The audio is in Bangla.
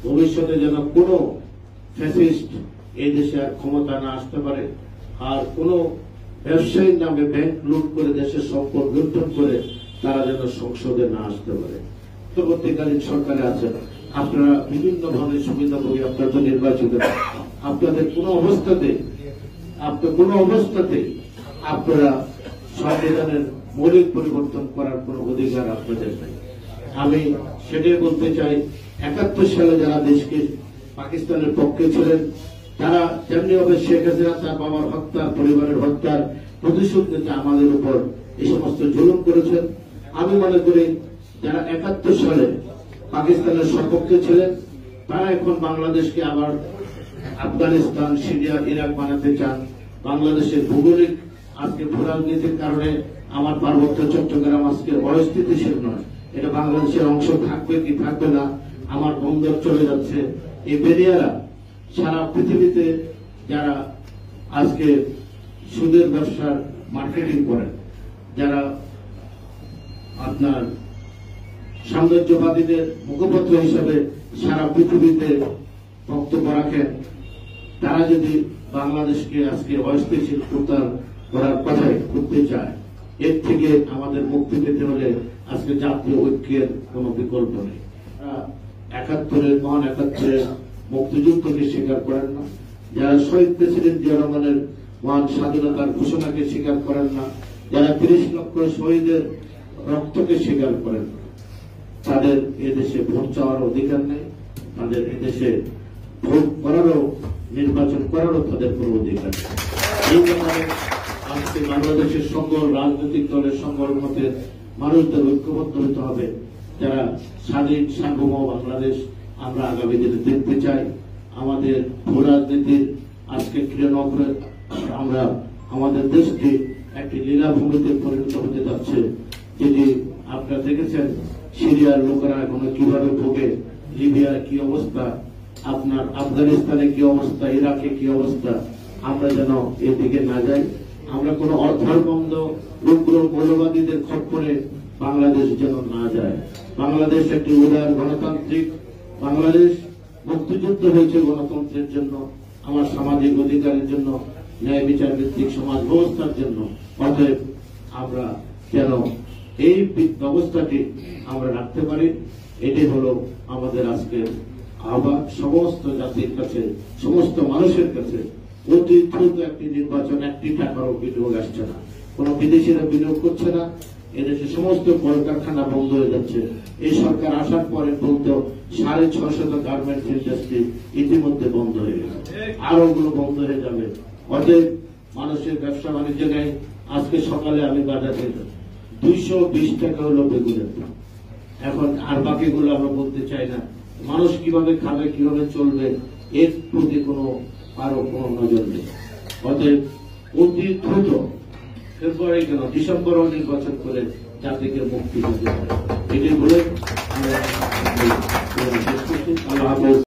ভবিষ্যতে যেন কোনো ফ্যাসিস্ট এই দেশে আর ক্ষমতা না আসতে পারে, আর কোনো ব্যবসায়ীর নামে ব্যাংক লুট করে দেশের সম্পদ লুণ্ঠন করে তারা যেন সংসদে না আসতে পারে। পরবর্তীকালীন সরকারে আছেন আপনারা বিভিন্ন ধরনের সুবিধাভোগী, আপনারা তো নির্বাচিত, আপনাদের কোনো অবস্থাতে আপনারা সংবিধানের মৌলিক পরিবর্তন করার কোনো অধিকার আপনাদের নেই। আমি সেটাই বলতে চাই, ৭১ সালে যারা দেশকে পাকিস্তানের পক্ষে ছিলেন তারা তেমনি ভাবে শেখ হাসিনা তার বাবার হত্যা, পরিবারের হত্যার প্রতিশোধ নিতে আমাদের উপর এই সমস্ত জুলুম করেছেন। আমি মনে করি যারা ৭১ সালে পাকিস্তানের সপক্ষে ছিলেন তারা এখন বাংলাদেশকে আবার আফগানিস্তান, সিরিয়া, ইরাক বানাতে চান। বাংলাদেশের ভৌগোলিক আজকে ভূরাজনীতির কারণে আমার পার্বত্য চট্টগ্রাম আজকে অস্থিতিশীল নয়, এটা বাংলাদেশের অংশ থাকবে কি থাকবে না, আমার বন্দর চলে যাচ্ছে। এই বেরিয়ারা সারা পৃথিবীতে যারা আজকে সুদের ব্যবসার মার্কেটিং করেন, যারা আপনার সাম্রাজ্যবাদীদের মুখপত্র হিসাবে সারা পৃথিবীতে বক্তব্য রাখেন, তারা যদি বাংলাদেশকে আজকে অস্থিতিশীল করার কথাই করতে চায়, এর থেকে আমাদের মুক্তি পেতে হলে আজকে জাতীয় ঐক্যের কোন বিকল্প নেই। ৭১-এর মহান ৭১-এর মুক্তিযুদ্ধকে স্বীকার করেন না, যারা শহীদ প্রেসিডেন্ট জিয়া রহমানের মহান স্বাধীনতার ঘোষণাকে স্বীকার করেন না, যারা ৩০ লক্ষ শহীদের রক্তকে স্বীকার করেন না, তাদের এদেশে ভোট চাওয়ার অধিকার নেই, তাদের এদেশে ভোট করারও, নির্বাচন করারও তাদের কোনো অধিকার নেই। এই কারণে আজকে বাংলাদেশের সকল রাজনৈতিক দলের সকল মতের মানুষদের ঐক্যবদ্ধ হতে হবে, যারা স্বাধীন সার্বভৌম বাংলাদেশ আমরা আগামী দিনে দেখতে চাই। আমাদের ভূ রাজনীতির আজকে ক্রিয়া করে আমরা আমাদের দেশকে একটি লীলাভূমিতে পরিণত হতে যাচ্ছে, যেটি আপনারা দেখেছেন সিরিয়ার লোকেরা এখনো কিভাবে ভোগে, লিবিয়ার কি অবস্থা, আপনার আফগানিস্তানে কি অবস্থা, ইরাকে কি অবস্থা। আমরা যেন এদিকে না যাই, আমরা কোন অর্ধবন্ধ উগ্র মৌলবাদীদের খপ্পরে বাংলাদেশ যেন না যায়। বাংলাদেশ একটি উদার গণতান্ত্রিক বাংলাদেশ, মুক্তিযুদ্ধ হয়েছে গণতন্ত্রের জন্য, আমার সামাজিক অধিকারের জন্য, ন্যায় বিচার ভিত্তিক সমাজ ব্যবস্থার জন্য। অতএব আমরা যেন এই ব্যবস্থাটি আমরা রাখতে পারি, এটি হলো আমাদের আজকের আহ্বান সমস্ত জাতির কাছে, সমস্ত মানুষের কাছে। অতি দ্রুত একটি নির্বাচন, একটি টাকারও বিনিয়োগ আসছে না, কোন বিদেশিরা বিনিয়োগ করছে না, এদেশে সমস্ত কলকারখানা বন্ধ হয়ে যাচ্ছে। এই সরকার আসার পরে বলতো ৬৫০ গার্মেন্টস ইন্ডাস্ট্রি ইতিমধ্যে বন্ধ হয়ে গেছে, আরো ওগুলো বন্ধ হয়ে যাবে। অতএব মানুষের ব্যবসা বাণিজ্য নেই। আজকে সকালে আমি বাজারে ২২০ টাকা হলো বেগুনের দাম, এখন আর বাকিগুলো আমরা বলতে চাই না। মানুষ কিভাবে খাবে, কিভাবে চলবে, এর প্রতি কারো কোনো নজর নেই। অতএব অতি দ্রুত ফেব্রুয়ারি কেন ডিসেম্বরও নির্বাচন করে জাতিকে মুক্তি দিতে হবে, এটি বলে আল্লাহ হাফেজ।